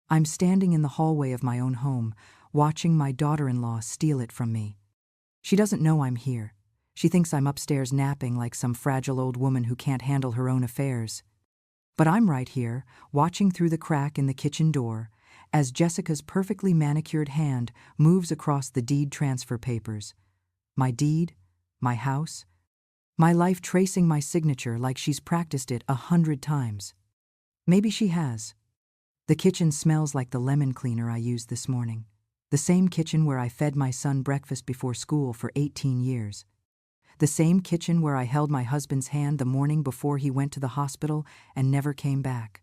I'm standing in the hallway of my own home, watching my daughter-in-law steal it from me. She doesn't know I'm here. She thinks I'm upstairs napping like some fragile old woman who can't handle her own affairs. But I'm right here, watching through the crack in the kitchen door, as Jessica's perfectly manicured hand moves across the deed transfer papers. My deed, my house, my life tracing my signature like she's practiced it 100 times. Maybe she has. The kitchen smells like the lemon cleaner I used this morning. The same kitchen where I fed my son breakfast before school for 18 years. The same kitchen where I held my husband's hand the morning before he went to the hospital and never came back.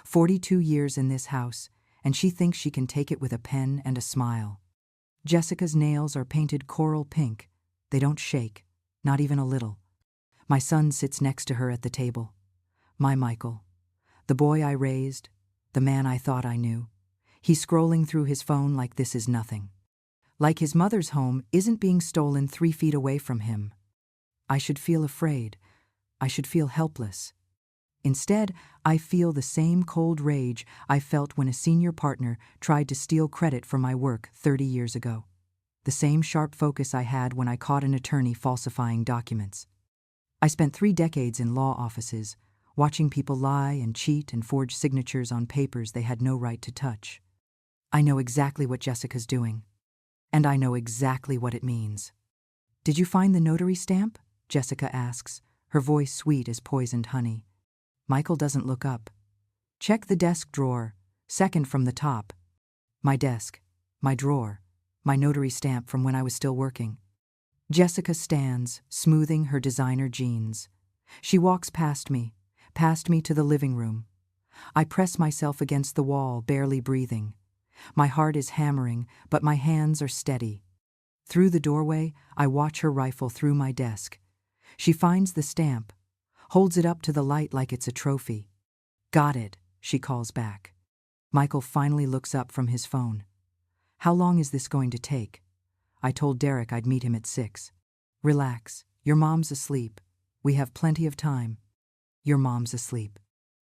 42 years in this house, and she thinks she can take it with a pen and a smile. Jessica's nails are painted coral pink. They don't shake, not even a little. My son sits next to her at the table. My Michael. The boy I raised, the man I thought I knew. He's scrolling through his phone like this is nothing. Like his mother's home isn't being stolen 3 feet away from him. I should feel afraid. I should feel helpless. Instead, I feel the same cold rage I felt when a senior partner tried to steal credit for my work 30 years ago. The same sharp focus I had when I caught an attorney falsifying documents. I spent 3 decades in law offices, watching people lie and cheat and forge signatures on papers they had no right to touch. I know exactly what Jessica's doing, and I know exactly what it means. "Did you find the notary stamp?" Jessica asks, her voice sweet as poisoned honey. Michael doesn't look up. "Check the desk drawer, second from the top." My desk, my drawer, my notary stamp from when I was still working. Jessica stands, smoothing her designer jeans. She walks past me to the living room. I press myself against the wall, barely breathing. My heart is hammering, but my hands are steady. Through the doorway, I watch her rifle through my desk. She finds the stamp, holds it up to the light like it's a trophy. "Got it," she calls back. Michael finally looks up from his phone. "How long is this going to take?" I told Derek I'd meet him at 6. "Relax. Your mom's asleep. We have plenty of time." Your mom's asleep.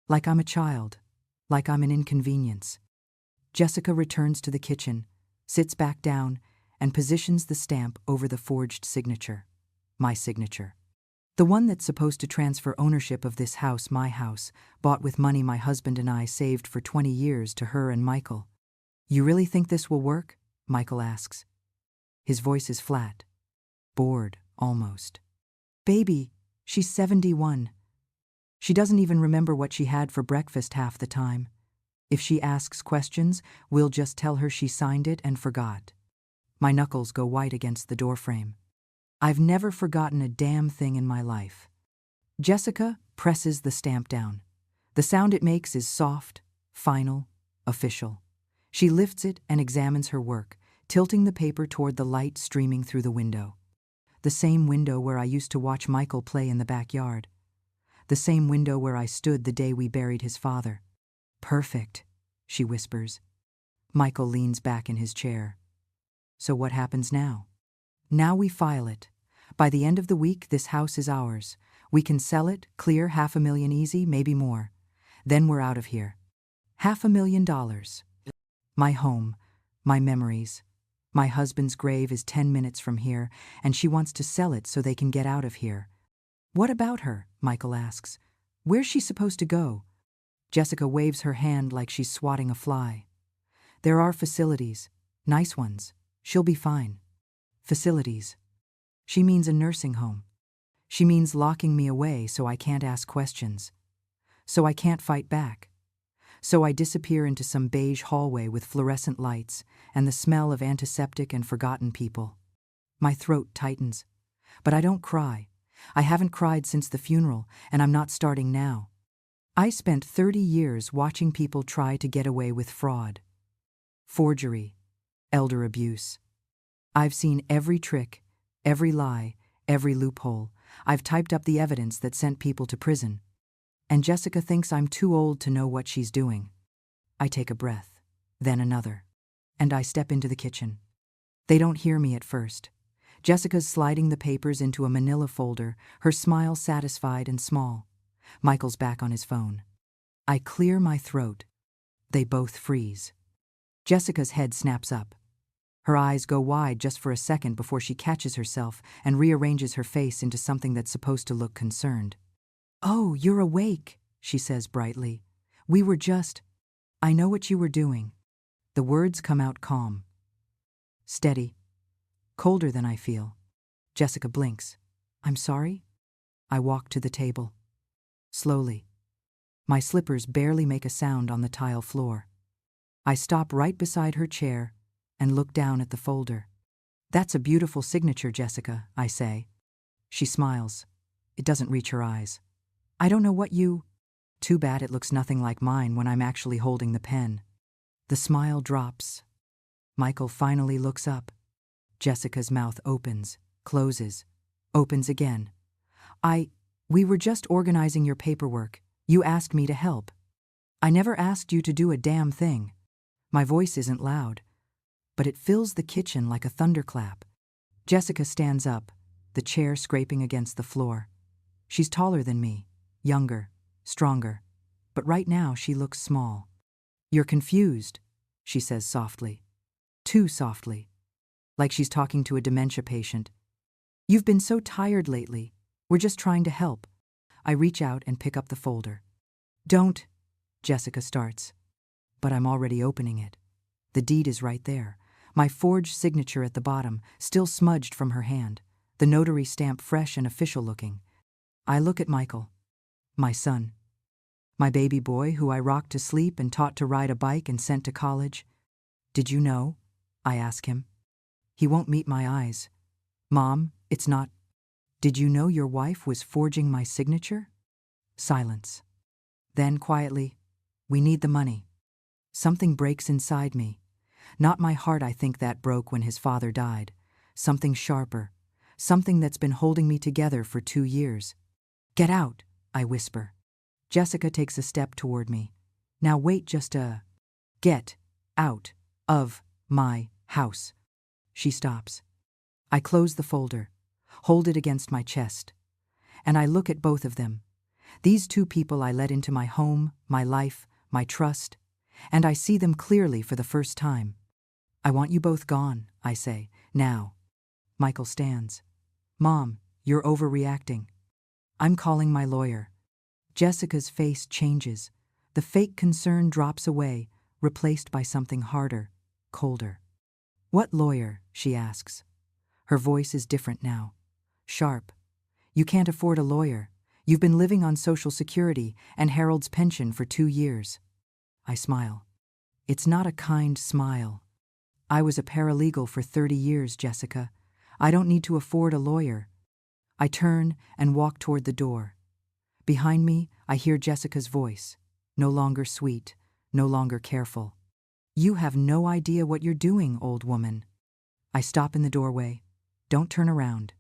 Like I'm a child. Like I'm an inconvenience. Jessica returns to the kitchen, sits back down, and positions the stamp over the forged signature. My signature. The one that's supposed to transfer ownership of this house, my house, bought with money my husband and I saved for 20 years, to her and Michael. "You really think this will work?" Michael asks. His voice is flat. Bored, almost. "Baby, she's 71. She doesn't even remember what she had for breakfast half the time. If she asks questions, we'll just tell her she signed it and forgot." My knuckles go white against the doorframe. I've never forgotten a damn thing in my life. Jessica presses the stamp down. The sound it makes is soft, final, official. She lifts it and examines her work, tilting the paper toward the light streaming through the window. The same window where I used to watch Michael play in the backyard. The same window where I stood the day we buried his father. "Perfect," she whispers. Michael leans back in his chair. "So what happens now?" "Now we file it. By the end of the week, this house is ours. We can sell it, clear $500,000 easy, maybe more. Then we're out of here. $500,000. My home, my memories. My husband's grave is 10 minutes from here, and she wants to sell it so they can get out of here." "What about her?" Michael asks. "Where's she supposed to go?" Jessica waves her hand like she's swatting a fly. "There are facilities. Nice ones. She'll be fine." Facilities. She means a nursing home. She means locking me away so I can't ask questions. So I can't fight back. So I disappear into some beige hallway with fluorescent lights and the smell of antiseptic and forgotten people. My throat tightens. But I don't cry. I haven't cried since the funeral, and I'm not starting now. I spent 30 years watching people try to get away with fraud, forgery, elder abuse. I've seen every trick, every lie, every loophole. I've typed up the evidence that sent people to prison. And Jessica thinks I'm too old to know what she's doing. I take a breath, then another, and I step into the kitchen. They don't hear me at first. Jessica's sliding the papers into a manila folder, her smile satisfied and small. Michael's back on his phone. I clear my throat. They both freeze. Jessica's head snaps up. Her eyes go wide just for a second before she catches herself and rearranges her face into something that's supposed to look concerned. "Oh, you're awake," she says brightly. "We were just— I know what you were doing." The words come out calm. Steady. Colder than I feel. Jessica blinks. "I'm sorry?" I walk to the table. Slowly. My slippers barely make a sound on the tile floor. I stop right beside her chair and look down at the folder. "That's a beautiful signature, Jessica," I say. She smiles. It doesn't reach her eyes. "I don't know what you—" Too bad it looks nothing like mine when I'm actually holding the pen. The smile drops. Michael finally looks up. Jessica's mouth opens, closes, opens again. We were just organizing your paperwork. You asked me to help." "I never asked you to do a damn thing." My voice isn't loud, but it fills the kitchen like a thunderclap. Jessica stands up, the chair scraping against the floor. She's taller than me, younger, stronger, but right now she looks small. "You're confused," she says softly. Too softly. Like she's talking to a dementia patient. "You've been so tired lately. We're just trying to help." I reach out and pick up the folder. "Don't," Jessica starts. But I'm already opening it. The deed is right there. My forged signature at the bottom, still smudged from her hand. The notary stamp fresh and official looking. I look at Michael. My son. My baby boy who I rocked to sleep and taught to ride a bike and sent to college. "Did you know?" I ask him. He won't meet my eyes. "Mom, it's not— Did you know your wife was forging my signature?" Silence. Then quietly, "We need the money." Something breaks inside me. Not my heart, I think, that broke when his father died. Something sharper. Something that's been holding me together for 2 years. "Get out," I whisper. Jessica takes a step toward me. "Now wait just a— Get out of my house." She stops. I close the folder, hold it against my chest, and I look at both of them. These 2 people I let into my home, my life, my trust, and I see them clearly for the first time. "I want you both gone," I say, "now." Michael stands. "Mom, you're overreacting." "I'm calling my lawyer." Jessica's face changes. The fake concern drops away, replaced by something harder, colder. "What lawyer?" she asks. Her voice is different now. Sharp. "You can't afford a lawyer. You've been living on Social Security and Harold's pension for 2 years. I smile. It's not a kind smile. "I was a paralegal for 30 years, Jessica. I don't need to afford a lawyer." I turn and walk toward the door. Behind me, I hear Jessica's voice, no longer sweet, no longer careful. "You have no idea what you're doing, old woman." I stop in the doorway. "Don't turn around."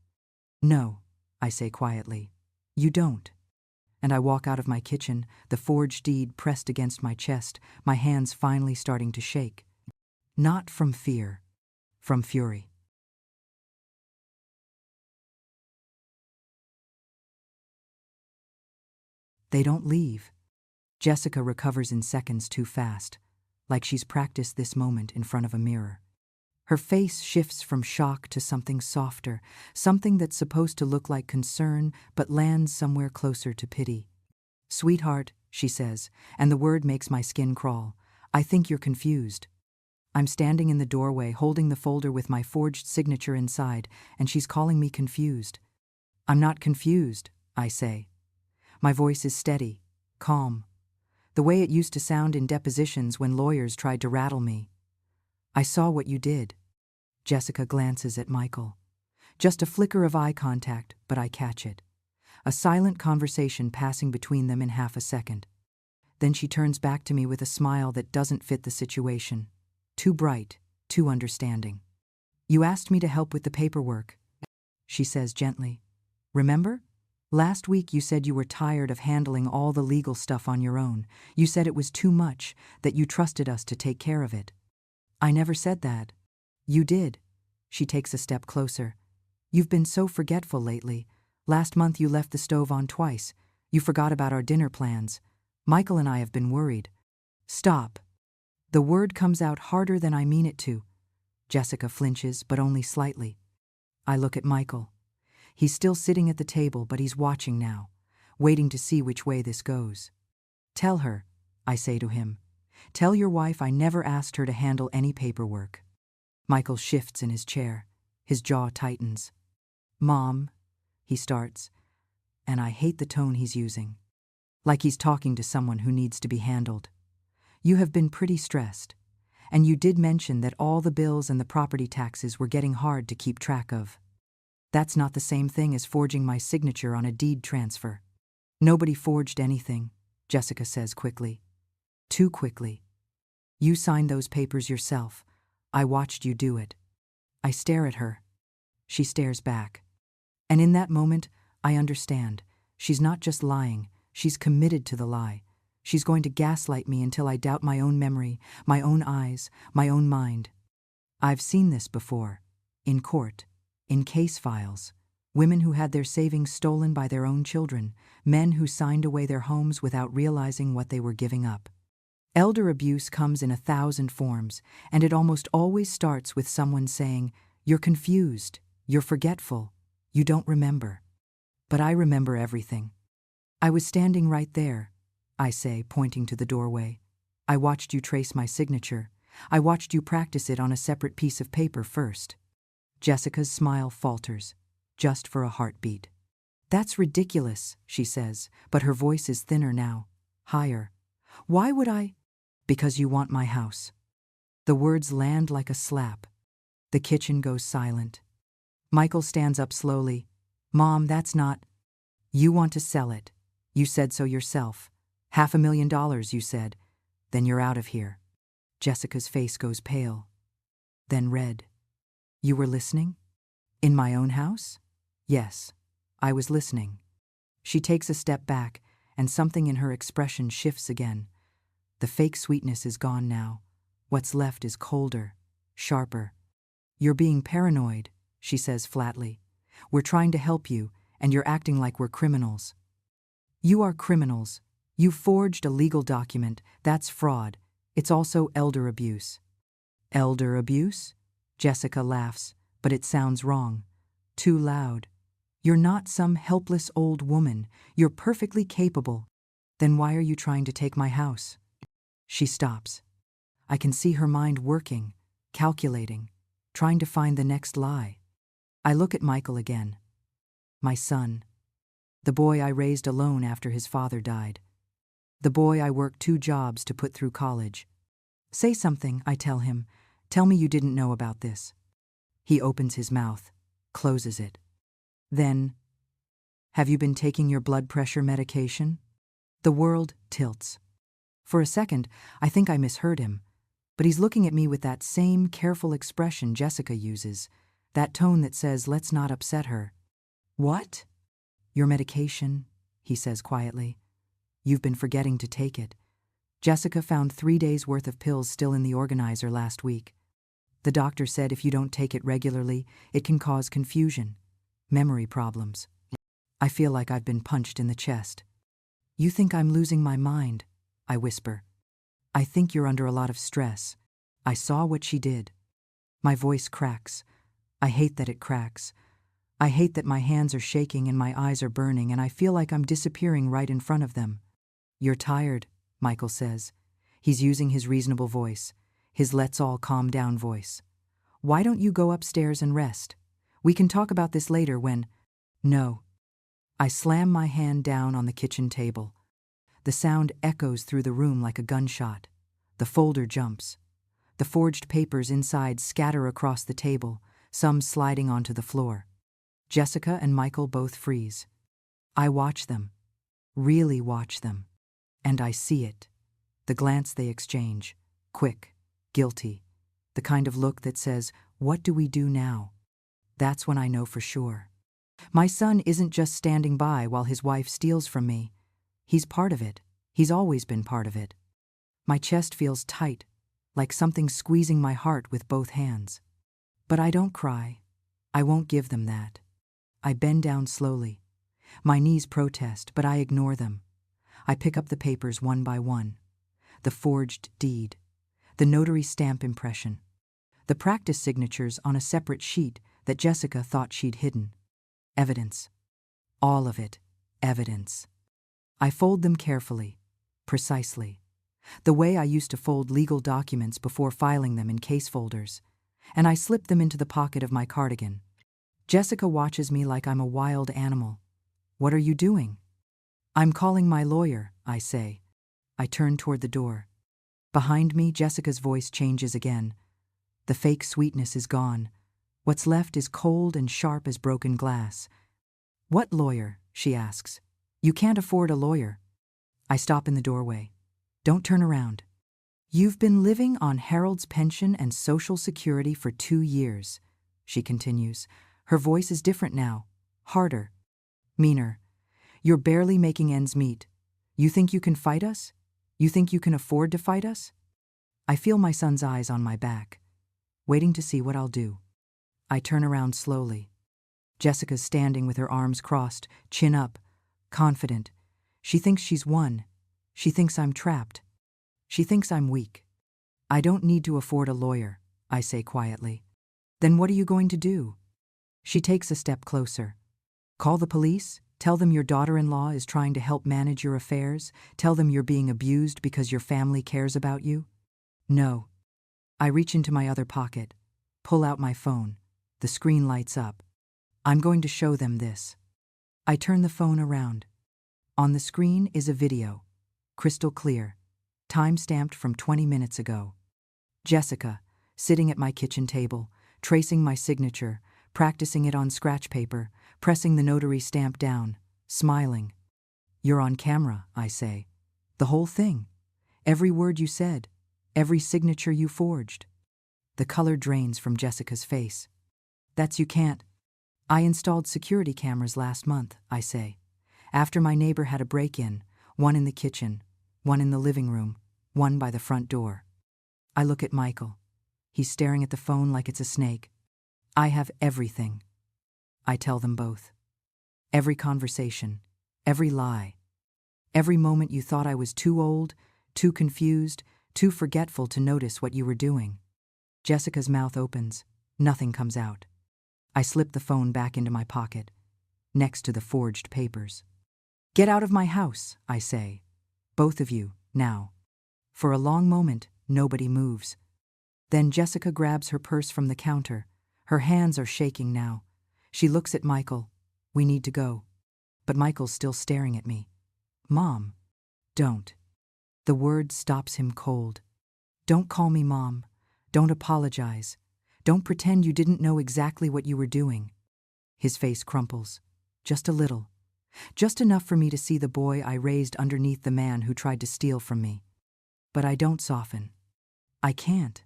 "No," I say quietly. "You don't." And I walk out of my kitchen, the forged deed pressed against my chest, my hands finally starting to shake. Not from fear, from fury. They don't leave. Jessica recovers in seconds too fast, like she's practiced this moment in front of a mirror. Her face shifts from shock to something softer, something that's supposed to look like concern but lands somewhere closer to pity. "Sweetheart," she says, and the word makes my skin crawl. "I think you're confused." I'm standing in the doorway holding the folder with my forged signature inside, and she's calling me confused. "I'm not confused," I say. My voice is steady, calm, the way it used to sound in depositions when lawyers tried to rattle me. "I saw what you did." Jessica glances at Michael. Just a flicker of eye contact, but I catch it. A silent conversation passing between them in half a second. Then she turns back to me with a smile that doesn't fit the situation. Too bright, too understanding. "You asked me to help with the paperwork," she says gently. "Remember? Last week you said you were tired of handling all the legal stuff on your own. You said it was too much, that you trusted us to take care of it." "I never said that." "You did." She takes a step closer. "You've been so forgetful lately. Last month you left the stove on twice. You forgot about our dinner plans. Michael and I have been worried." "Stop." The word comes out harder than I mean it to. Jessica flinches, but only slightly. I look at Michael. He's still sitting at the table, but he's watching now, waiting to see which way this goes. Tell her, I say to him. Tell your wife I never asked her to handle any paperwork. Michael shifts in his chair. His jaw tightens. Mom, he starts, and I hate the tone he's using. Like he's talking to someone who needs to be handled. You have been pretty stressed, and you did mention that all the bills and the property taxes were getting hard to keep track of. That's not the same thing as forging my signature on a deed transfer. Nobody forged anything, Jessica says quickly. Too quickly. You signed those papers yourself. I watched you do it. I stare at her. She stares back. And in that moment, I understand. She's not just lying, she's committed to the lie. She's going to gaslight me until I doubt my own memory, my own eyes, my own mind. I've seen this before. In court. In case files. Women who had their savings stolen by their own children. Men who signed away their homes without realizing what they were giving up. Elder abuse comes in 1,000 forms, and it almost always starts with someone saying, "You're confused, you're forgetful, you don't remember." But I remember everything. I was standing right there, I say, pointing to the doorway. I watched you trace my signature. I watched you practice it on a separate piece of paper first. Jessica's smile falters, just for a heartbeat. That's ridiculous, she says, but her voice is thinner now, higher. Why would I? Because you want my house. The words land like a slap. The kitchen goes silent. Michael stands up slowly. Mom, that's not. You want to sell it. You said so yourself. $500,000, you said. Then you're out of here. Jessica's face goes pale, then red. You were listening? In my own house? Yes, I was listening. She takes a step back, and something in her expression shifts again. The fake sweetness is gone now. What's left is colder, sharper. You're being paranoid, she says flatly. We're trying to help you, and you're acting like we're criminals. You are criminals. You forged a legal document. That's fraud. It's also elder abuse. Elder abuse? Jessica laughs, but it sounds wrong. Too loud. You're not some helpless old woman. You're perfectly capable. Then why are you trying to take my house? She stops. I can see her mind working, calculating, trying to find the next lie. I look at Michael again. My son. The boy I raised alone after his father died. The boy I worked 2 jobs to put through college. Say something, I tell him. Tell me you didn't know about this. He opens his mouth, closes it. Then, have you been taking your blood pressure medication? The world tilts. For a second, I think I misheard him, but he's looking at me with that same careful expression Jessica uses, that tone that says, let's not upset her. What? Your medication, he says quietly. You've been forgetting to take it. Jessica found 3 days' worth of pills still in the organizer last week. The doctor said if you don't take it regularly, it can cause confusion, memory problems. I feel like I've been punched in the chest. You think I'm losing my mind, I whisper. I think you're under a lot of stress. I saw what she did. My voice cracks. I hate that it cracks. I hate that my hands are shaking and my eyes are burning and I feel like I'm disappearing right in front of them. You're tired, Michael says. He's using his reasonable voice, his let's all calm down voice. Why don't you go upstairs and rest? We can talk about this later when… No. I slam my hand down on the kitchen table. The sound echoes through the room like a gunshot. The folder jumps. The forged papers inside scatter across the table, some sliding onto the floor. Jessica and Michael both freeze. I watch them, really watch them, and I see it. The glance they exchange, quick, guilty, the kind of look that says, what do we do now? That's when I know for sure. My son isn't just standing by while his wife steals from me. He's part of it. He's always been part of it. My chest feels tight, like something squeezing my heart with both hands. But I don't cry. I won't give them that. I bend down slowly. My knees protest, but I ignore them. I pick up the papers one by one. The forged deed. the notary stamp impression, the practice signatures on a separate sheet that Jessica thought she'd hidden. Evidence. All of it. Evidence. I fold them carefully, precisely, the way I used to fold legal documents before filing them in case folders, and I slip them into the pocket of my cardigan. Jessica watches me like I'm a wild animal. What are you doing? I'm calling my lawyer, I say. I turn toward the door. Behind me, Jessica's voice changes again. The fake sweetness is gone. What's left is cold and sharp as broken glass. What lawyer? She asks. You can't afford a lawyer. I stop in the doorway. Don't turn around. You've been living on Harold's pension and Social Security for 2 years, she continues. Her voice is different now, harder, meaner. You're barely making ends meet. You think you can fight us? You think you can afford to fight us? I feel my son's eyes on my back, waiting to see what I'll do. I turn around slowly. Jessica's standing with her arms crossed, chin up, confident. She thinks she's won. She thinks I'm trapped. She thinks I'm weak. I don't need to afford a lawyer, I say quietly. Then what are you going to do? She takes a step closer. Call the police? Tell them your daughter-in-law is trying to help manage your affairs? Tell them you're being abused because your family cares about you? No. I reach into my other pocket, pull out my phone. The screen lights up. I'm going to show them this. I turn the phone around. On the screen is a video, crystal clear, time-stamped from 20 minutes ago. Jessica, sitting at my kitchen table, tracing my signature, practicing it on scratch paper, pressing the notary stamp down, smiling. You're on camera, I say. The whole thing. Every word you said. Every signature you forged. The color drains from Jessica's face. You can't. I installed security cameras last month, I say. After my neighbor had a break-in, one in the kitchen, one in the living room, one by the front door. I look at Michael. He's staring at the phone like it's a snake. I have everything. I tell them both. Every conversation, every lie, every moment you thought I was too old, too confused, too forgetful to notice what you were doing. Jessica's mouth opens. Nothing comes out. I slip the phone back into my pocket, next to the forged papers. Get out of my house, I say. Both of you, now. For a long moment, nobody moves. Then Jessica grabs her purse from the counter. Her hands are shaking now. She looks at Michael. We need to go. But Michael's still staring at me. Mom. Don't. The word stops him cold. Don't call me Mom. Don't apologize. Don't pretend you didn't know exactly what you were doing. His face crumples. Just a little. Just enough for me to see the boy I raised underneath the man who tried to steal from me. But I don't soften. I can't.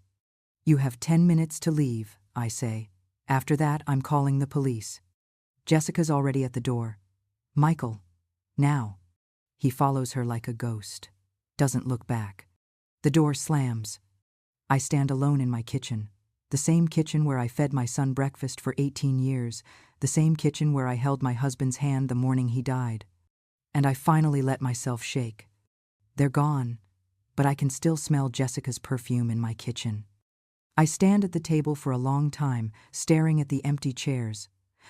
You have 10 minutes to leave, I say. After that, I'm calling the police. Jessica's already at the door. Michael. Now. He follows her like a ghost. Doesn't look back. The door slams. I stand alone in my kitchen. The same kitchen where I fed my son breakfast for 18 years. The same kitchen where I held my husband's hand the morning he died. And I finally let myself shake. They're gone, but I can still smell Jessica's perfume in my kitchen. I stand at the table for a long time, staring at the empty chairs.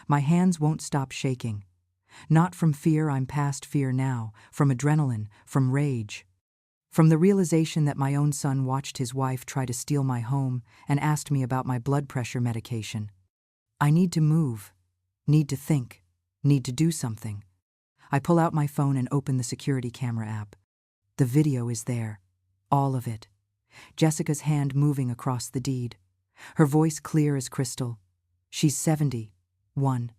My hands won't stop shaking. Not from fear, I'm past fear now, from adrenaline, from rage. From the realization that my own son watched his wife try to steal my home and asked me about my blood pressure medication. I need to move, need to think, need to do something. I pull out my phone and open the security camera app. The video is there, all of it. Jessica's hand moving across the deed. Her voice clear as crystal. She's 71.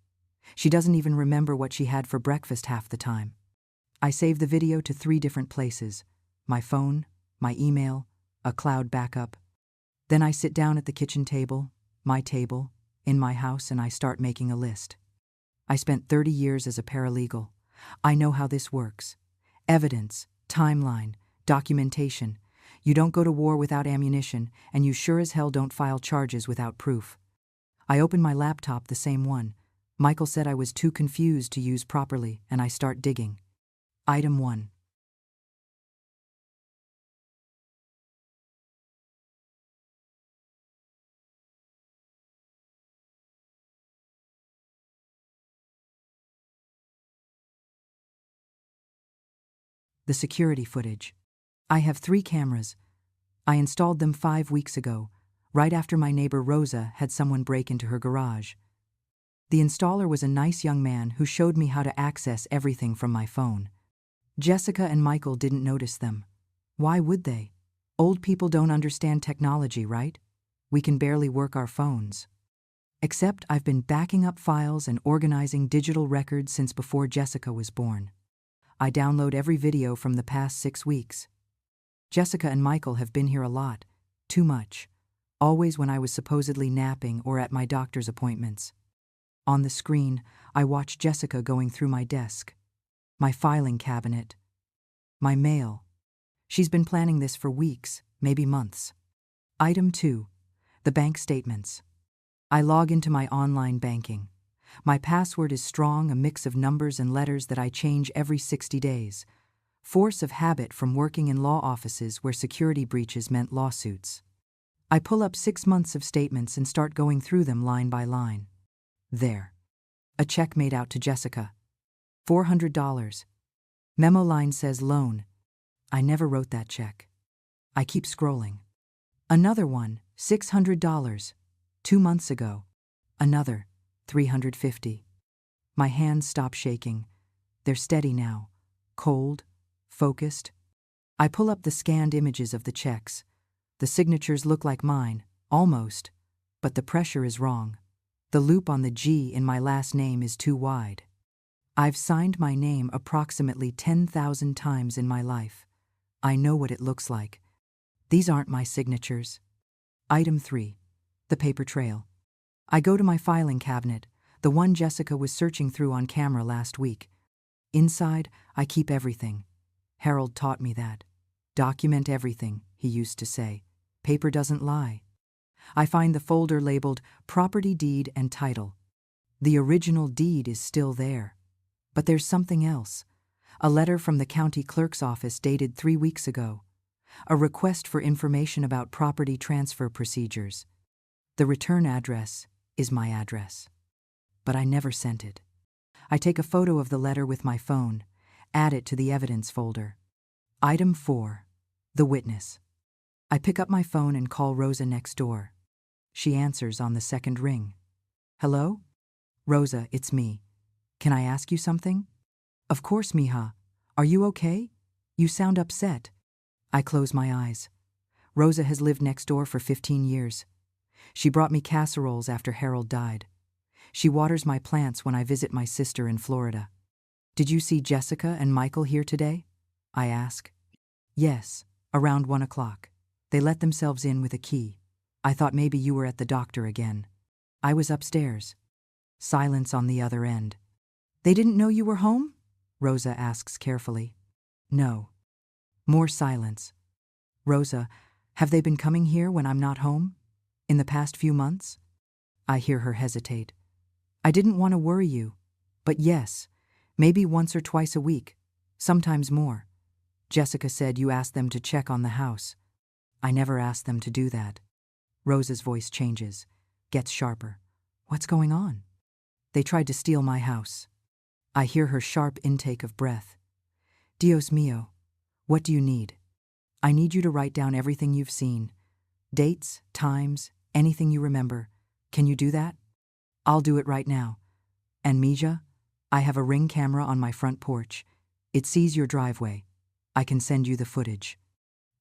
She doesn't even remember what she had for breakfast half the time. I save the video to 3 different places. My phone, my email, a cloud backup. Then I sit down at the kitchen table, my table, in my house, and I start making a list. I spent 30 years as a paralegal. I know how this works. Evidence, timeline, documentation. You don't go to war without ammunition, and you sure as hell don't file charges without proof. I open my laptop, the same one. Michael said I was too confused to use properly, and I start digging. Item 1. The security footage. I have 3 cameras. I installed them 5 weeks ago, right after my neighbor Rosa had someone break into her garage. The installer was a nice young man who showed me how to access everything from my phone. Jessica and Michael didn't notice them. Why would they? Old people don't understand technology, right? We can barely work our phones. Except I've been backing up files and organizing digital records since before Jessica was born. I download every video from the past 6 weeks. Jessica and Michael have been here a lot, too much, always when I was supposedly napping or at my doctor's appointments. On the screen, I watch Jessica going through my desk, my filing cabinet, my mail. She's been planning this for weeks, maybe months. Item 2. The bank statements. I log into my online banking. My password is strong, a mix of numbers and letters that I change every 60 days. Force of habit from working in law offices where security breaches meant lawsuits. I pull up 6 months of statements and start going through them line by line. There. A check made out to Jessica. $400. Memo line says loan. I never wrote that check. I keep scrolling. Another one, $600. 2 months ago. Another, $350. My hands stop shaking. They're steady now. Cold. Focused. I pull up the scanned images of the checks. The signatures look like mine, almost, but the pressure is wrong. The loop on the G in my last name is too wide. I've signed my name approximately 10,000 times in my life. I know what it looks like. These aren't my signatures. Item 3. The paper trail. I go to my filing cabinet, the one Jessica was searching through on camera last week. Inside, I keep everything. Harold taught me that. Document everything, he used to say. Paper doesn't lie. I find the folder labeled Property Deed and Title. The original deed is still there. But there's something else. A letter from the county clerk's office dated 3 weeks ago. A request for information about property transfer procedures. The return address is my address. But I never sent it. I take a photo of the letter with my phone, add it to the evidence folder. Item 4. The witness. I pick up my phone and call Rosa next door. She answers on the second ring. Hello? Rosa, it's me. Can I ask you something? Of course, mija. Are you okay? You sound upset. I close my eyes. Rosa has lived next door for 15 years. She brought me casseroles after Harold died. She waters my plants when I visit my sister in Florida. Did you see Jessica and Michael here today? I ask. Yes, around 1 o'clock. They let themselves in with a key. I thought maybe you were at the doctor again. I was upstairs. Silence on the other end. They didn't know you were home? Rosa asks carefully. No. More silence. Rosa, have they been coming here when I'm not home? In the past few months? I hear her hesitate. I didn't want to worry you. But yes, maybe once or twice a week. Sometimes more. Jessica said you asked them to check on the house. I never asked them to do that. Rosa's voice changes, gets sharper. What's going on? They tried to steal my house. I hear her sharp intake of breath. Dios mío, what do you need? I need you to write down everything you've seen. Dates, times, anything you remember. Can you do that? I'll do it right now. And Mija, I have a Ring camera on my front porch. It sees your driveway. I can send you the footage.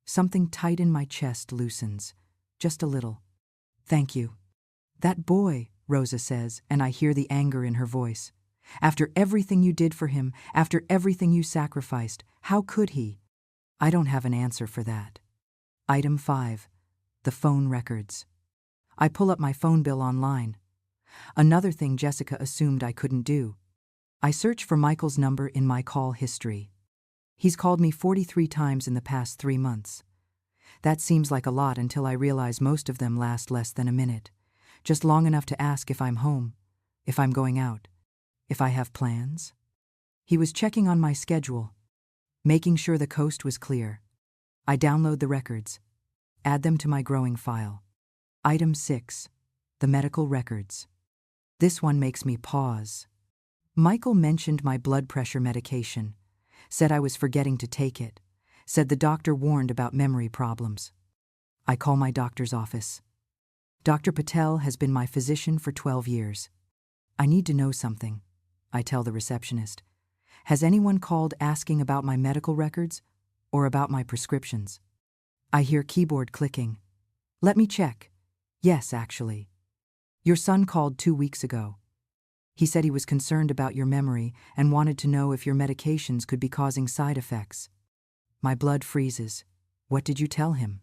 Something tight in my chest loosens. Just a little. Thank you. That boy, Rosa says, and I hear the anger in her voice. After everything you did for him, after everything you sacrificed, how could he? I don't have an answer for that. Item 5. The phone records. I pull up my phone bill online. Another thing Jessica assumed I couldn't do. I search for Michael's number in my call history. He's called me 43 times in the past 3 months. That seems like a lot until I realize most of them last less than a minute, just long enough to ask if I'm home, if I'm going out, if I have plans. He was checking on my schedule, making sure the coast was clear. I download the records, add them to my growing file. Item 6. The medical records. This one makes me pause. Michael mentioned my blood pressure medication, said I was forgetting to take it, said the doctor warned about memory problems. I call my doctor's office. Dr. Patel has been my physician for 12 years. I need to know something, I tell the receptionist. Has anyone called asking about my medical records or about my prescriptions? I hear keyboard clicking. Let me check. Yes, actually. Your son called 2 weeks ago. He said he was concerned about your memory and wanted to know if your medications could be causing side effects. My blood freezes. What did you tell him?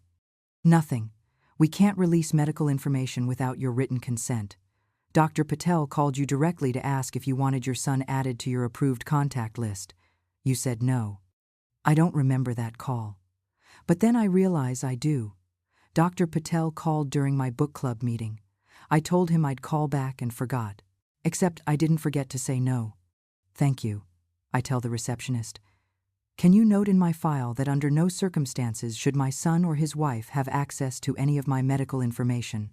Nothing. We can't release medical information without your written consent. Dr. Patel called you directly to ask if you wanted your son added to your approved contact list. You said no. I don't remember that call. But then I realize I do. Dr. Patel called during my book club meeting. I told him I'd call back and forgot. Except I didn't forget to say no. Thank you, I tell the receptionist. Can you note in my file that under no circumstances should my son or his wife have access to any of my medical information?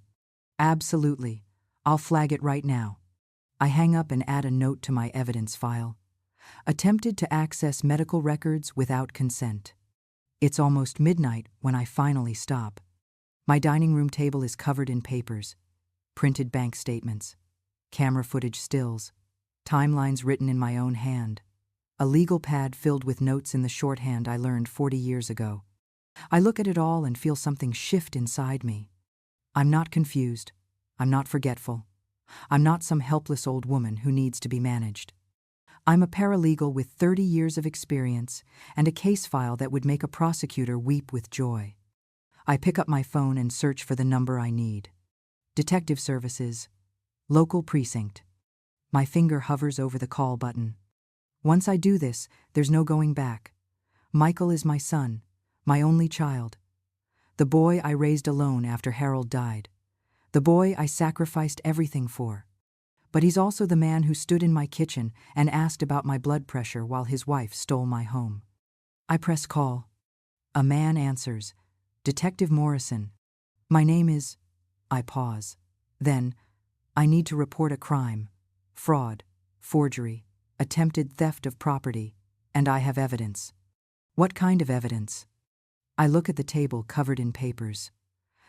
Absolutely. I'll flag it right now. I hang up and add a note to my evidence file. Attempted to access medical records without consent. It's almost midnight when I finally stop. My dining room table is covered in papers, printed bank statements, camera footage stills, timelines written in my own hand, a legal pad filled with notes in the shorthand I learned 40 years ago. I look at it all and feel something shift inside me. I'm not confused. I'm not forgetful. I'm not some helpless old woman who needs to be managed. I'm a paralegal with 30 years of experience and a case file that would make a prosecutor weep with joy. I pick up my phone and search for the number I need. Detective Services, Local Precinct. My finger hovers over the call button. Once I do this, there's no going back. Michael is my son, my only child. The boy I raised alone after Harold died. The boy I sacrificed everything for. But he's also the man who stood in my kitchen and asked about my blood pressure while his wife stole my home. I press call. A man answers. Detective Morrison. My name is... I pause. Then, I need to report a crime. Fraud, forgery, attempted theft of property, and I have evidence. What kind of evidence? I look at the table covered in papers.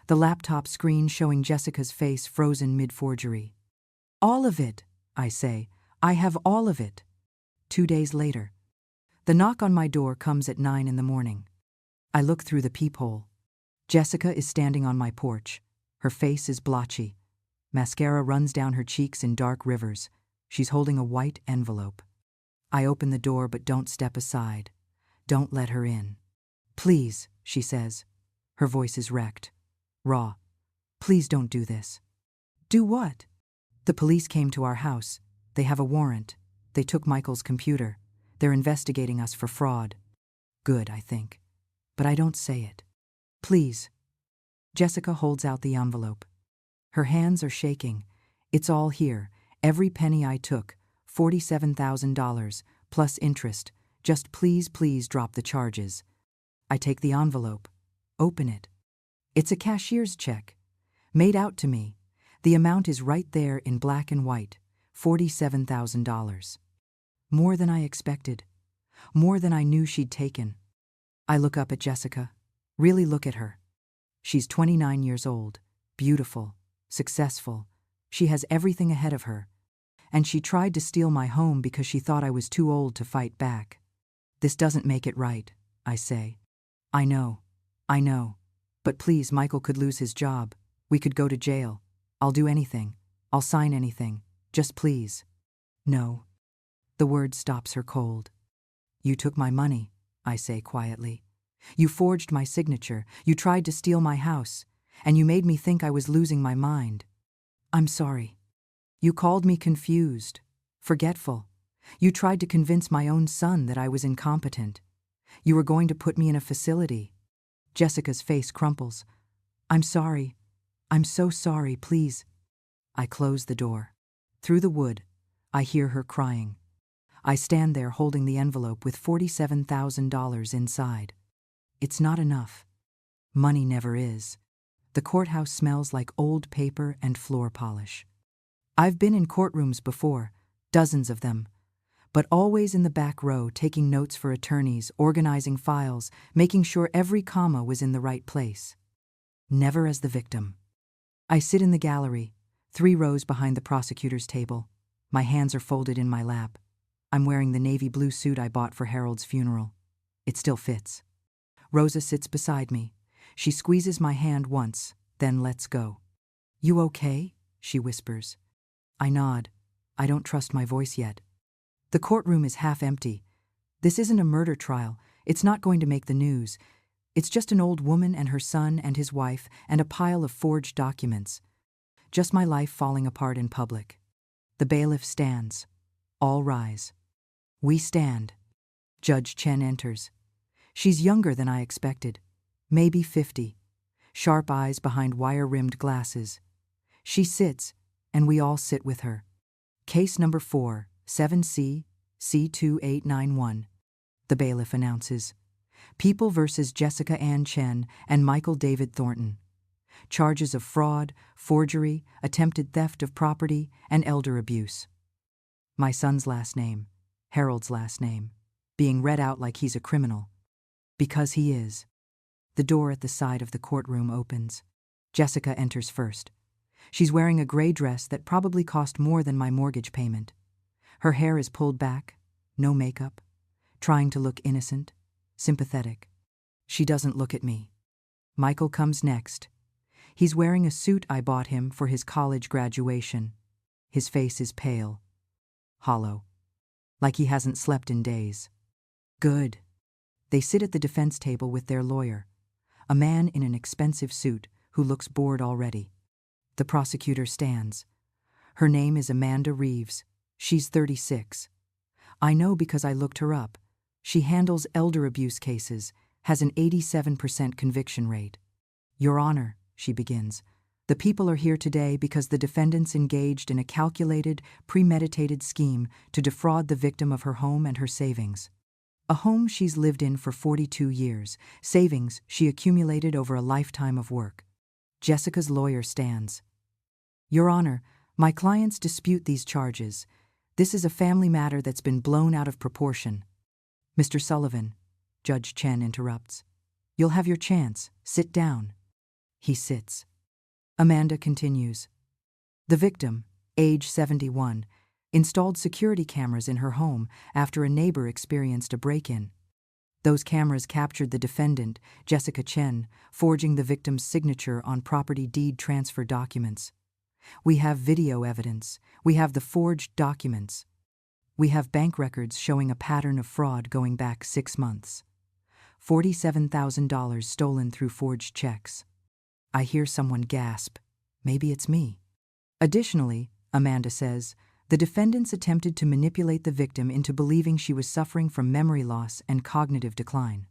The laptop screen showing Jessica's face frozen mid-forgery. All of it, I say. I have all of it. 2 days later. The knock on my door comes at 9 in the morning. I look through the peephole. Jessica is standing on my porch. Her face is blotchy. Mascara runs down her cheeks in dark rivers. She's holding a white envelope. I open the door but don't step aside. Don't let her in. Please, she says. Her voice is wrecked. Raw. Please don't do this. Do what? The police came to our house. They have a warrant. They took Michael's computer. They're investigating us for fraud. Good, I think. But I don't say it. Please. Jessica holds out the envelope. Her hands are shaking. It's all here. Every penny I took. $47,000, plus interest. Just please, please drop the charges. I take the envelope. Open it. It's a cashier's check. Made out to me. The amount is right there in black and white. $47,000. More than I expected. More than I knew she'd taken. I look up at Jessica. Really look at her. She's 29 years old. Beautiful. Successful. She has everything ahead of her. And she tried to steal my home because she thought I was too old to fight back. This doesn't make it right, I say. I know. But please, Michael could lose his job. We could go to jail. I'll do anything. I'll sign anything. Just please. No. The word stops her cold. You took my money, I say quietly. You forged my signature. You tried to steal my house. And you made me think I was losing my mind. I'm sorry. You called me confused, forgetful. You tried to convince my own son that I was incompetent. You were going to put me in a facility. Jessica's face crumples. I'm sorry. I'm so sorry, please. I close the door. Through the wood, I hear her crying. I stand there holding the envelope with $47,000 inside. It's not enough. Money never is. The courthouse smells like old paper and floor polish. I've been in courtrooms before, dozens of them, but always in the back row, taking notes for attorneys, organizing files, making sure every comma was in the right place. Never as the victim. I sit in the gallery, 3 rows behind the prosecutor's table. My hands are folded in my lap. I'm wearing the navy blue suit I bought for Harold's funeral. It still fits. Rosa sits beside me. She squeezes my hand once, then lets go. "You okay?" she whispers. I nod. I don't trust my voice yet. The courtroom is half empty. This isn't a murder trial. It's not going to make the news. It's just an old woman and her son and his wife and a pile of forged documents. Just my life falling apart in public. The bailiff stands. All rise. We stand. Judge Chen enters. She's younger than I expected. Maybe 50. Sharp eyes behind wire-rimmed glasses. She sits, and we all sit with her. Case number 4, 7C, C2891. The bailiff announces. People versus Jessica Ann Chen and Michael David Thornton. Charges of fraud, forgery, attempted theft of property, and elder abuse. My son's last name, Harold's last name, being read out like he's a criminal. Because he is. The door at the side of the courtroom opens. Jessica enters first. She's wearing a gray dress that probably cost more than my mortgage payment. Her hair is pulled back, no makeup, trying to look innocent, sympathetic. She doesn't look at me. Michael comes next. He's wearing a suit I bought him for his college graduation. His face is pale, hollow, like he hasn't slept in days. Good. They sit at the defense table with their lawyer, a man in an expensive suit who looks bored already. The prosecutor stands. Her name is Amanda Reeves. She's 36. I know because I looked her up. She handles elder abuse cases, has an 87% conviction rate. Your Honor, she begins, the people are here today because the defendants engaged in a calculated, premeditated scheme to defraud the victim of her home and her savings. A home she's lived in for 42 years, savings she accumulated over a lifetime of work. Jessica's lawyer stands. Your Honor, my clients dispute these charges. This is a family matter that's been blown out of proportion. Mr. Sullivan, Judge Chen interrupts. You'll have your chance. Sit down. He sits. Amanda continues. The victim, age 71, installed security cameras in her home after a neighbor experienced a break-in. Those cameras captured the defendant, Jessica Chen, forging the victim's signature on property deed transfer documents. We have video evidence. We have the forged documents. We have bank records showing a pattern of fraud going back 6 months. $47,000 stolen through forged checks. I hear someone gasp. Maybe it's me. Additionally, Amanda says, the defendants attempted to manipulate the victim into believing she was suffering from memory loss and cognitive decline.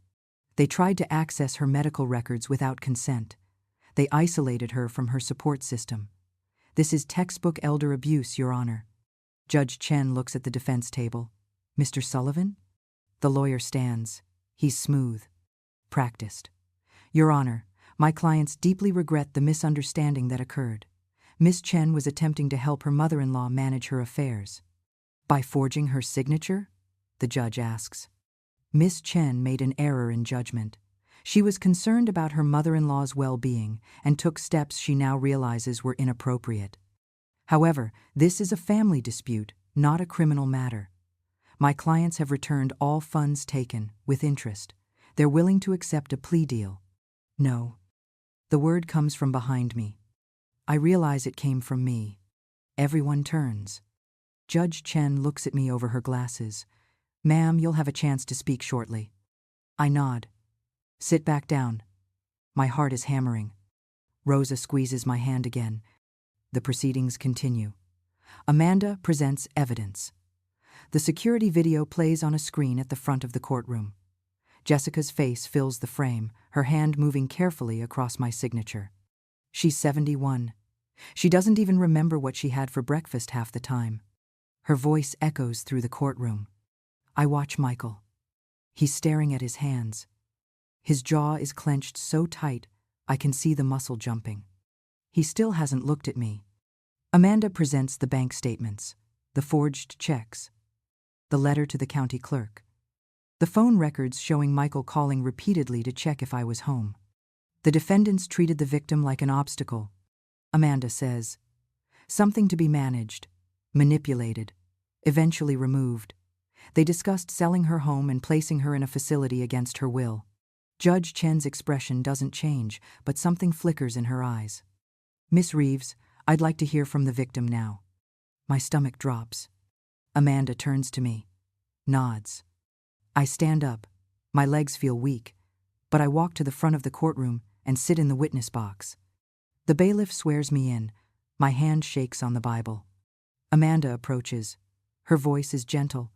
They tried to access her medical records without consent. They isolated her from her support system. This is textbook elder abuse, Your Honor. Judge Chen looks at the defense table. Mr. Sullivan? The lawyer stands. He's smooth. Practiced. Your Honor, my clients deeply regret the misunderstanding that occurred. Miss Chen was attempting to help her mother-in-law manage her affairs. By forging her signature? The judge asks. Miss Chen made an error in judgment. She was concerned about her mother-in-law's well-being and took steps she now realizes were inappropriate. However, this is a family dispute, not a criminal matter. My clients have returned all funds taken, with interest. They're willing to accept a plea deal. No. The word comes from behind me. I realize it came from me. Everyone turns. Judge Chen looks at me over her glasses. Ma'am, you'll have a chance to speak shortly. I nod. Sit back down. My heart is hammering. Rosa squeezes my hand again. The proceedings continue. Amanda presents evidence. The security video plays on a screen at the front of the courtroom. Jessica's face fills the frame, her hand moving carefully across my signature. She's 71. She doesn't even remember what she had for breakfast half the time. Her voice echoes through the courtroom. I watch Michael. He's staring at his hands. His jaw is clenched so tight, I can see the muscle jumping. He still hasn't looked at me. Amanda presents the bank statements, the forged checks. The letter to the county clerk. The phone records showing Michael calling repeatedly to check if I was home. The defendants treated the victim like an obstacle. Amanda says. Something to be managed, manipulated, eventually removed. They discussed selling her home and placing her in a facility against her will. Judge Chen's expression doesn't change, but something flickers in her eyes. Miss Reeves, I'd like to hear from the victim now. My stomach drops. Amanda turns to me, nods. I stand up. My legs feel weak, but I walk to the front of the courtroom and sit in the witness box. The bailiff swears me in. My hand shakes on the Bible. Amanda approaches. Her voice is gentle.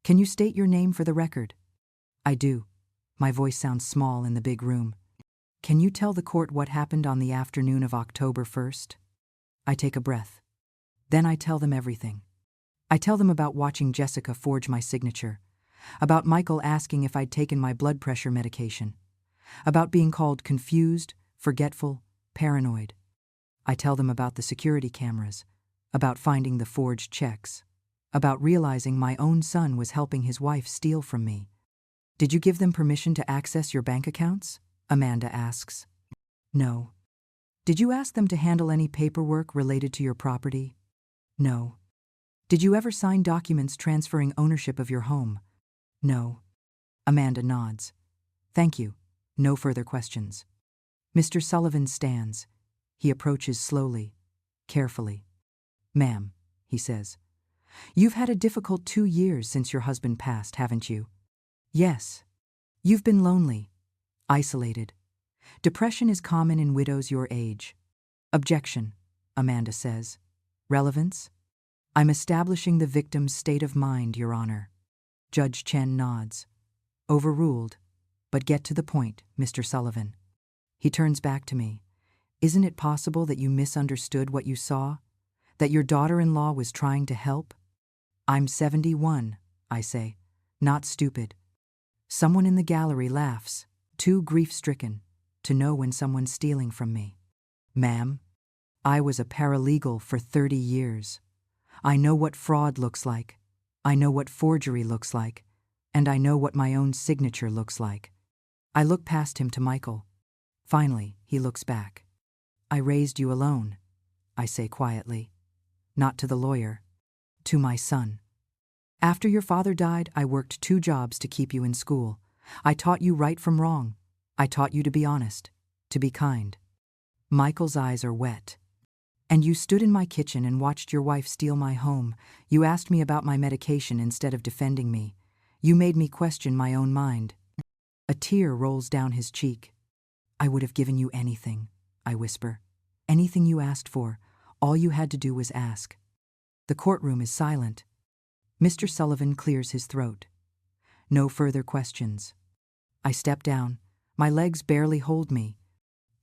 Can you state your name for the record? I do. My voice sounds small in the big room. Can you tell the court what happened on the afternoon of October 1st? I take a breath. Then I tell them everything. I tell them about watching Jessica forge my signature, about Michael asking if I'd taken my blood pressure medication, about being called confused, forgetful, paranoid. I tell them about the security cameras, about finding the forged checks, about realizing my own son was helping his wife steal from me. Did you give them permission to access your bank accounts? Amanda asks. No. Did you ask them to handle any paperwork related to your property? No. Did you ever sign documents transferring ownership of your home? No. Amanda nods. Thank you. No further questions. Mr. Sullivan stands. He approaches slowly, carefully. Ma'am, he says, you've had a difficult 2 years since your husband passed, haven't you? Yes. You've been lonely, isolated. Depression is common in widows your age. Objection, Amanda says. Relevance? I'm establishing the victim's state of mind, Your Honor. Judge Chen nods. Overruled. But get to the point, Mr. Sullivan. He turns back to me. Isn't it possible that you misunderstood what you saw? That your daughter-in-law was trying to help? I'm 71, I say. Not stupid. Someone in the gallery laughs, too grief-stricken to know when someone's stealing from me. Ma'am, I was a paralegal for 30 years. I know what fraud looks like. I know what forgery looks like. And I know what my own signature looks like. I look past him to Michael. Finally, he looks back. I raised you alone, I say quietly. Not to the lawyer. To my son. After your father died, I worked 2 jobs to keep you in school. I taught you right from wrong. I taught you to be honest, to be kind. Michael's eyes are wet. And you stood in my kitchen and watched your wife steal my home. You asked me about my medication instead of defending me. You made me question my own mind. A tear rolls down his cheek. I would have given you anything, I whisper. Anything you asked for. All you had to do was ask. The courtroom is silent. Mr. Sullivan clears his throat. No further questions. I step down. My legs barely hold me.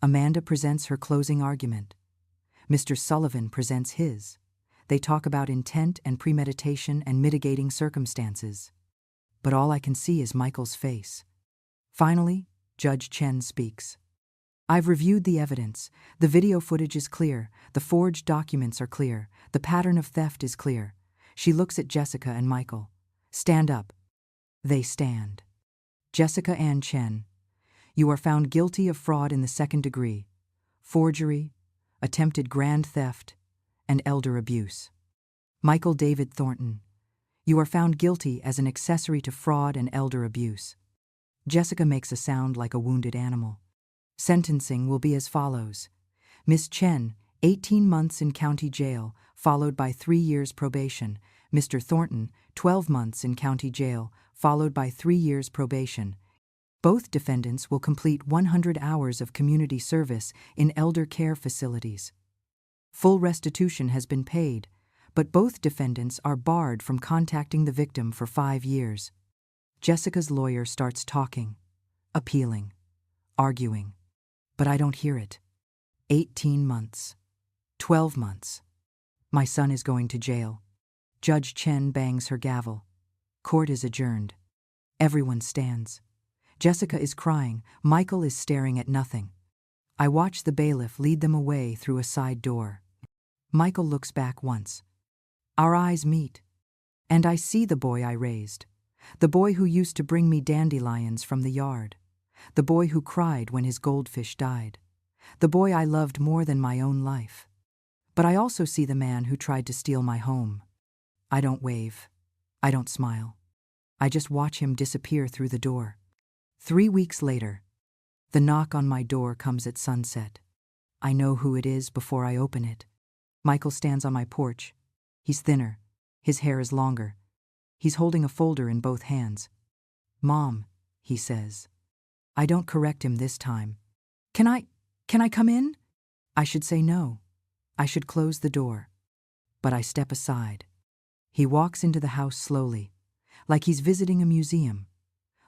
Amanda presents her closing argument. Mr. Sullivan presents his. They talk about intent and premeditation and mitigating circumstances. But all I can see is Michael's face. Finally, Judge Chen speaks. I've reviewed the evidence. The video footage is clear. The forged documents are clear. The pattern of theft is clear. She looks at Jessica and Michael. Stand up. They stand. Jessica Ann Chen, you are found guilty of fraud in the 2nd degree, forgery, attempted grand theft, and elder abuse. Michael David Thornton, you are found guilty as an accessory to fraud and elder abuse. Jessica makes a sound like a wounded animal. Sentencing will be as follows. Miss Chen, 18 months in county jail, followed by 3 years probation. Mr. Thornton, 12 months in county jail, followed by 3 years probation. Both defendants will complete 100 hours of community service in elder care facilities. Full restitution has been paid, but both defendants are barred from contacting the victim for 5 years. Jessica's lawyer starts talking, appealing, arguing, but I don't hear it. 18 months. 12 months. My son is going to jail. Judge Chen bangs her gavel. Court is adjourned. Everyone stands. Jessica is crying. Michael is staring at nothing. I watch the bailiff lead them away through a side door. Michael looks back once. Our eyes meet. And I see the boy I raised. The boy who used to bring me dandelions from the yard. The boy who cried when his goldfish died. The boy I loved more than my own life. But I also see the man who tried to steal my home. I don't wave. I don't smile. I just watch him disappear through the door. 3 weeks later, the knock on my door comes at sunset. I know who it is before I open it. Michael stands on my porch. He's thinner. His hair is longer. He's holding a folder in both hands. "Mom," he says. I don't correct him this time. Can I come in?" I should say no. I should close the door. But I step aside. He walks into the house slowly, like he's visiting a museum,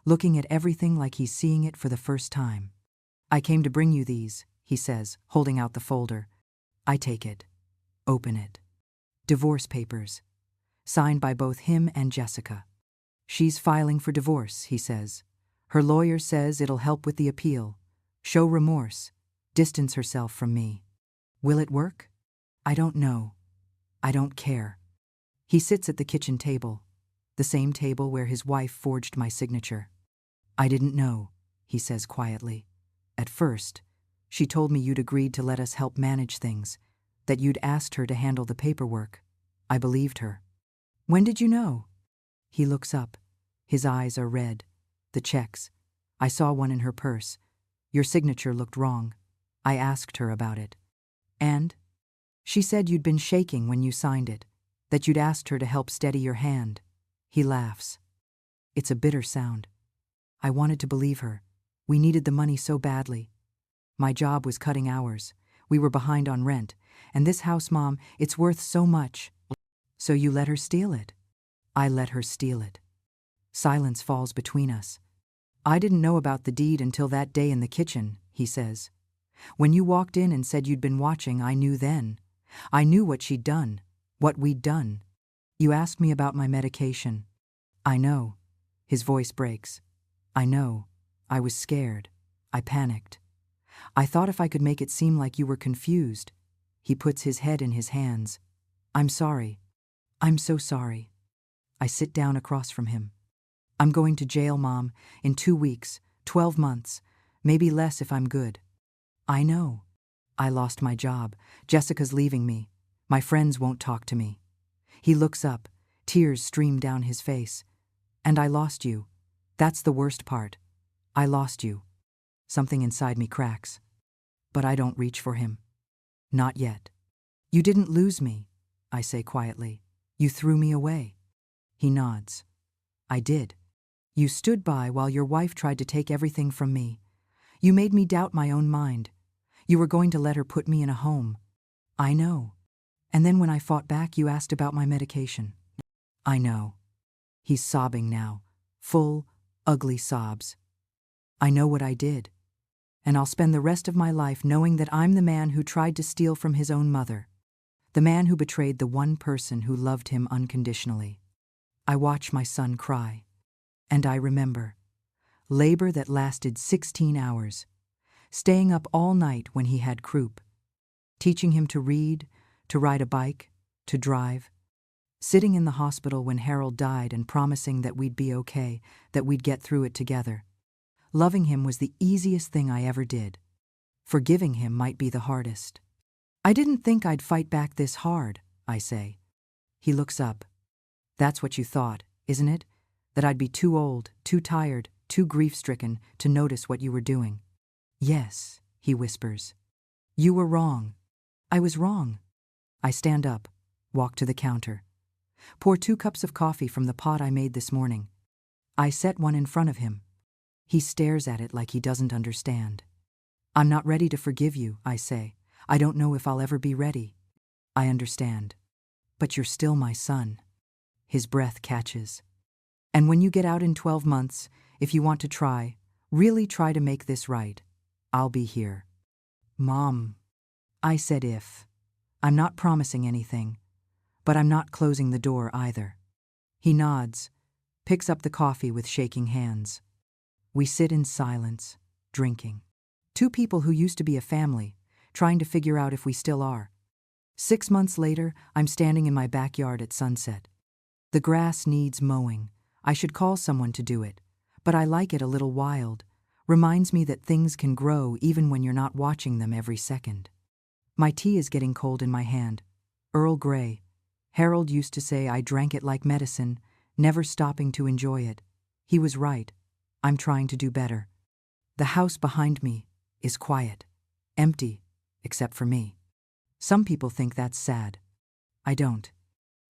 looking at everything like he's seeing it for the first time. "I came to bring you these," he says, holding out the folder. I take it. Open it. Divorce papers. Signed by both him and Jessica. "She's filing for divorce," he says. "Her lawyer says it'll help with the appeal. Show remorse. Distance herself from me. Will it work? I don't know. I don't care." He sits at the kitchen table, the same table where his wife forged my signature. "I didn't know," he says quietly. "At first, she told me you'd agreed to let us help manage things, that you'd asked her to handle the paperwork. I believed her." "When did you know?" He looks up. His eyes are red. "The checks. I saw one in her purse. Your signature looked wrong. I asked her about it." "And?" "She said you'd been shaking when you signed it, that you'd asked her to help steady your hand." He laughs. It's a bitter sound. I wanted to believe her. We needed the money so badly. My job was cutting hours. We were behind on rent. And this house, Mom, it's worth so much. "So you let her steal it?" "I let her steal it." Silence falls between us. "I didn't know about the deed until that day in the kitchen," he says. "When you walked in and said you'd been watching, I knew then. I knew what she'd done, what we'd done. You asked me about my medication." "I know." His voice breaks. "I know. I was scared. I panicked. I thought if I could make it seem like you were confused." He puts his head in his hands. "I'm sorry. I'm so sorry." I sit down across from him. "I'm going to jail, Mom, in 2 weeks, 12 months, maybe less if I'm good." "I know. I lost my job. Jessica's leaving me. My friends won't talk to me." He looks up. Tears stream down his face. "And I lost you. That's the worst part. I lost you." Something inside me cracks. But I don't reach for him. Not yet. "You didn't lose me," I say quietly. "You threw me away." He nods. "I did. You stood by while your wife tried to take everything from me. You made me doubt my own mind. You were going to let her put me in a home." "I know. And then when I fought back, you asked about my medication." "I know." He's sobbing now. Full, ugly sobs. "I know what I did. And I'll spend the rest of my life knowing that I'm the man who tried to steal from his own mother. The man who betrayed the one person who loved him unconditionally." I watch my son cry. And I remember. Labor that lasted 16 hours. Staying up all night when he had croup. Teaching him to read, to ride a bike, to drive. Sitting in the hospital when Harold died and promising that we'd be okay, that we'd get through it together. Loving him was the easiest thing I ever did. Forgiving him might be the hardest. "I didn't think I'd fight back this hard," I say. He looks up. "That's what you thought, isn't it? That I'd be too old, too tired, too grief-stricken to notice what you were doing." "Yes," he whispers. "You were wrong. I was wrong." I stand up, walk to the counter. Pour 2 cups of coffee from the pot I made this morning. I set one in front of him. He stares at it like he doesn't understand. "I'm not ready to forgive you," I say. "I don't know if I'll ever be ready." "I understand. But you're still my son." His breath catches. "And when you get out in 12 months, if you want to try, really try to make this right, I'll be here." "Mom," I said if. I'm not promising anything, but I'm not closing the door either. He nods, picks up the coffee with shaking hands. We sit in silence, drinking. 2 people who used to be a family, trying to figure out if we still are. 6 months later, I'm standing in my backyard at sunset. The grass needs mowing. I should call someone to do it. But I like it a little wild. Reminds me that things can grow even when you're not watching them every second. My tea is getting cold in my hand. Earl Grey. Harold used to say I drank it like medicine, never stopping to enjoy it. He was right. I'm trying to do better. The house behind me is quiet. Empty, except for me. Some people think that's sad. I don't.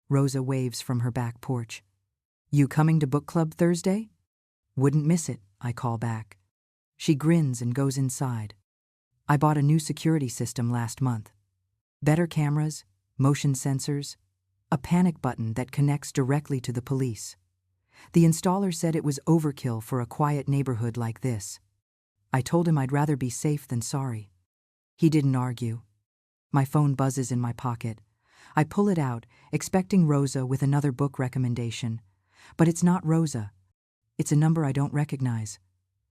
Rosa waves from her back porch. You coming to book club Thursday? Wouldn't miss it, I call back. She grins and goes inside. I bought a new security system last month. Better cameras, motion sensors, a panic button that connects directly to the police. The installer said it was overkill for a quiet neighborhood like this. I told him I'd rather be safe than sorry. He didn't argue. My phone buzzes in my pocket. I pull it out, expecting Rosa with another book recommendation. But it's not Rosa. It's a number I don't recognize.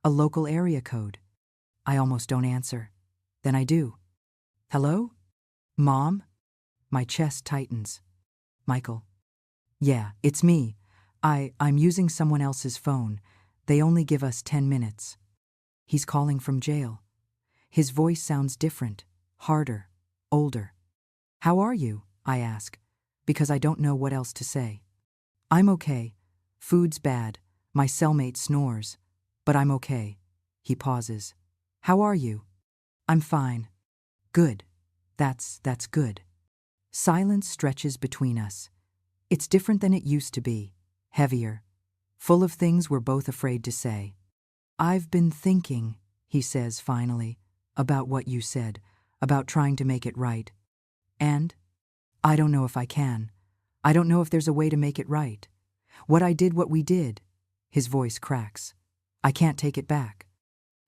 A local area code. I almost don't answer. Then I do. Hello? Mom? My chest tightens. Michael. Yeah, it's me. I'm using someone else's phone. They only give us 10 minutes. He's calling from jail. His voice sounds different, harder, older. How are you? I ask, because I don't know what else to say. I'm okay. Food's bad. My cellmate snores. But I'm okay. He pauses. How are you? I'm fine. Good. That's good. Silence stretches between us. It's different than it used to be. Heavier. Full of things we're both afraid to say. I've been thinking, he says finally, about what you said, about trying to make it right. And? I don't know if I can. I don't know if there's a way to make it right. What we did. His voice cracks. I can't take it back.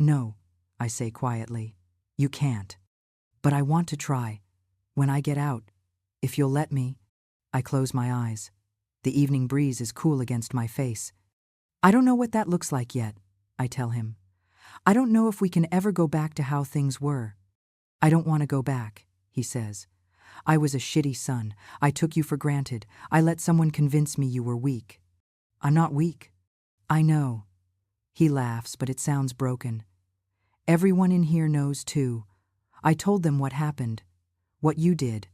No, I say quietly. You can't. But I want to try. When I get out, if you'll let me. I close my eyes. The evening breeze is cool against my face. I don't know what that looks like yet, I tell him. I don't know if we can ever go back to how things were. I don't want to go back, he says. I was a shitty son. I took you for granted. I let someone convince me you were weak. I'm not weak. I know. He laughs, but it sounds broken. Everyone in here knows too. I told them what happened. What you did.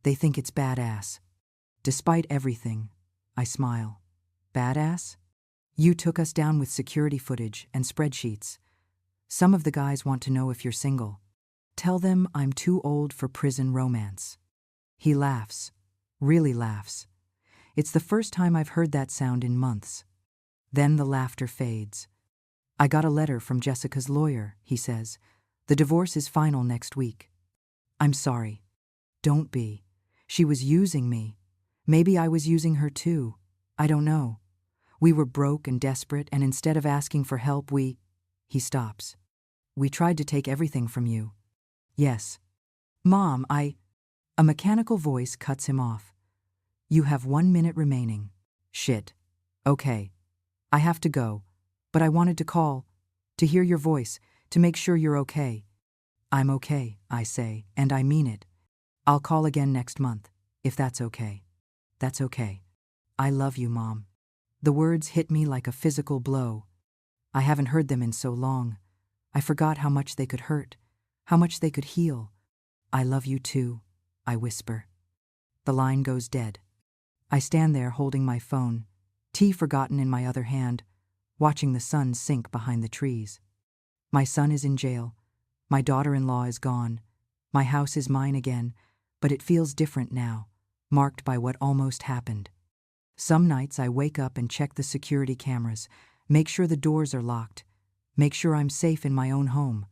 They think it's badass. Despite everything, I smile. Badass? You took us down with security footage and spreadsheets. Some of the guys want to know if you're single. Tell them I'm too old for prison romance. He laughs. Really laughs. It's the first time I've heard that sound in months. Then the laughter fades. I got a letter from Jessica's lawyer, he says. The divorce is final next week. I'm sorry. Don't be. She was using me. Maybe I was using her too. I don't know. We were broke and desperate, and instead of asking for help, He stops. We tried to take everything from you. Yes. Mom, A mechanical voice cuts him off. You have 1 minute remaining. Shit. Okay. I have to go. But I wanted to call. To hear your voice. To make sure you're okay. I'm okay, I say, and I mean it. I'll call again next month, if that's okay. That's okay. I love you, Mom. The words hit me like a physical blow. I haven't heard them in so long. I forgot how much they could hurt, how much they could heal. I love you too, I whisper. The line goes dead. I stand there holding my phone, tea forgotten in my other hand, watching the sun sink behind the trees. My son is in jail. My daughter-in-law is gone. My house is mine again, but it feels different now, marked by what almost happened. Some nights I wake up and check the security cameras, make sure the doors are locked, make sure I'm safe in my own home.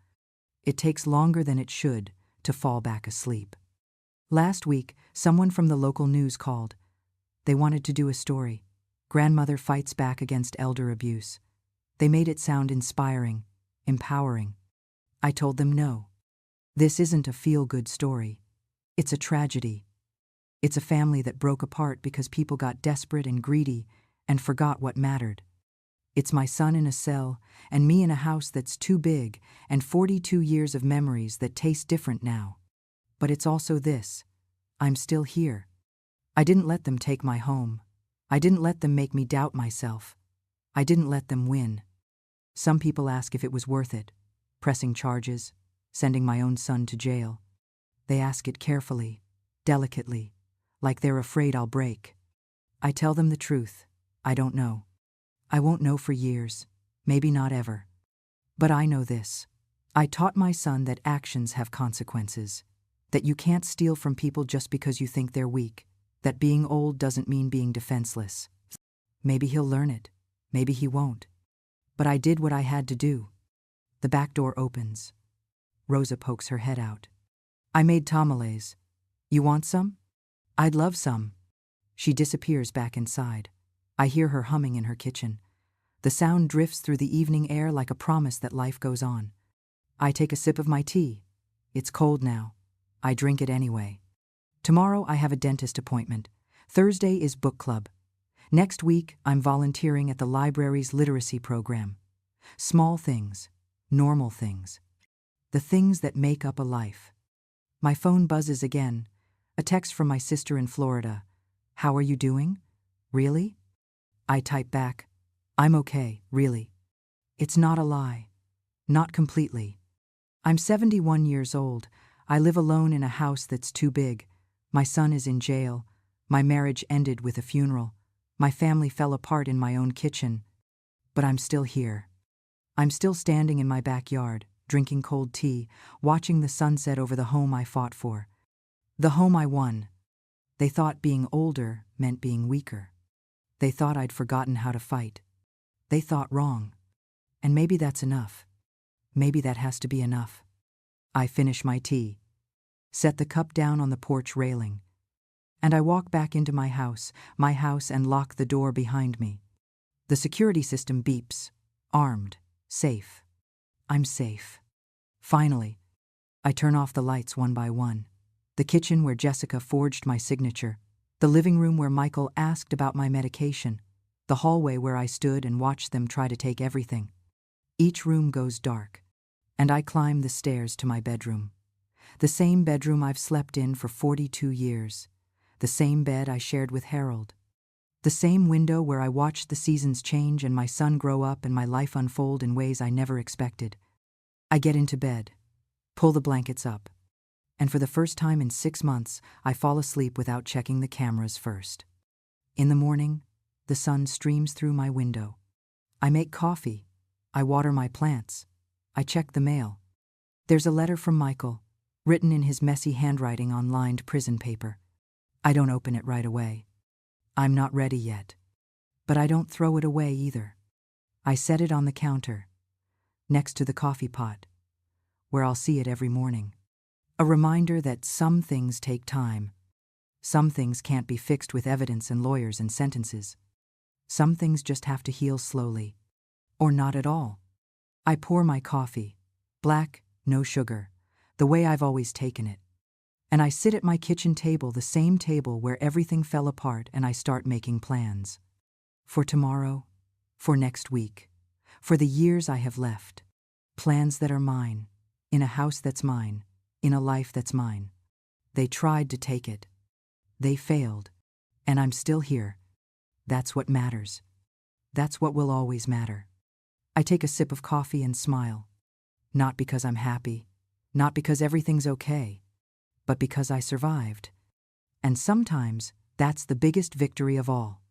It takes longer than it should to fall back asleep. Last week, someone from the local news called. They wanted to do a story. Grandmother fights back against elder abuse. They made it sound inspiring, empowering. I told them no. This isn't a feel-good story. It's a tragedy. It's a family that broke apart because people got desperate and greedy and forgot what mattered. It's my son in a cell and me in a house that's too big and 42 years of memories that taste different now. But it's also this. I'm still here. I didn't let them take my home. I didn't let them make me doubt myself. I didn't let them win. Some people ask if it was worth it, pressing charges, sending my own son to jail. They ask it carefully, delicately, like they're afraid I'll break. I tell them the truth. I don't know. I won't know for years, maybe not ever. But I know this. I taught my son that actions have consequences, that you can't steal from people just because you think they're weak, that being old doesn't mean being defenseless. Maybe he'll learn it, maybe he won't. But I did what I had to do. The back door opens. Rosa pokes her head out. I made tamales. You want some? I'd love some. She disappears back inside. I hear her humming in her kitchen. The sound drifts through the evening air like a promise that life goes on. I take a sip of my tea. It's cold now. I drink it anyway. Tomorrow I have a dentist appointment. Thursday is book club. Next week I'm volunteering at the library's literacy program. Small things, normal things. The things that make up a life. My phone buzzes again. A text from my sister in Florida. How are you doing? Really? I type back. I'm okay, really. It's not a lie. Not completely. I'm 71 years old. I live alone in a house that's too big. My son is in jail. My marriage ended with a funeral. My family fell apart in my own kitchen. But I'm still here. I'm still standing in my backyard, drinking cold tea, watching the sunset over the home I fought for. The home I won. They thought being older meant being weaker. They thought I'd forgotten how to fight. They thought wrong. And maybe that's enough. Maybe that has to be enough. I finish my tea, set the cup down on the porch railing, and I walk back into my house and lock the door behind me. The security system beeps, armed, safe. I'm safe. Finally, I turn off the lights one by one. The kitchen where Jessica forged my signature, the living room where Michael asked about my medication, the hallway where I stood and watched them try to take everything. Each room goes dark, and I climb the stairs to my bedroom. The same bedroom I've slept in for 42 years. The same bed I shared with Harold. The same window where I watched the seasons change and my son grow up and my life unfold in ways I never expected. I get into bed, pull the blankets up, and for the first time in 6 months, I fall asleep without checking the cameras first. In the morning, the sun streams through my window. I make coffee. I water my plants. I check the mail. There's a letter from Michael, written in his messy handwriting on lined prison paper. I don't open it right away. I'm not ready yet. But I don't throw it away either. I set it on the counter, next to the coffee pot, where I'll see it every morning. A reminder that some things take time. Some things can't be fixed with evidence and lawyers and sentences. Some things just have to heal slowly. Or not at all. I pour my coffee, black, no sugar, the way I've always taken it. And I sit at my kitchen table, the same table where everything fell apart, and I start making plans. For tomorrow, for next week, for the years I have left. Plans that are mine, in a house that's mine, in a life that's mine. They tried to take it. They failed. And I'm still here. That's what matters. That's what will always matter. I take a sip of coffee and smile. Not because I'm happy, not because everything's okay, but because I survived. And sometimes that's the biggest victory of all.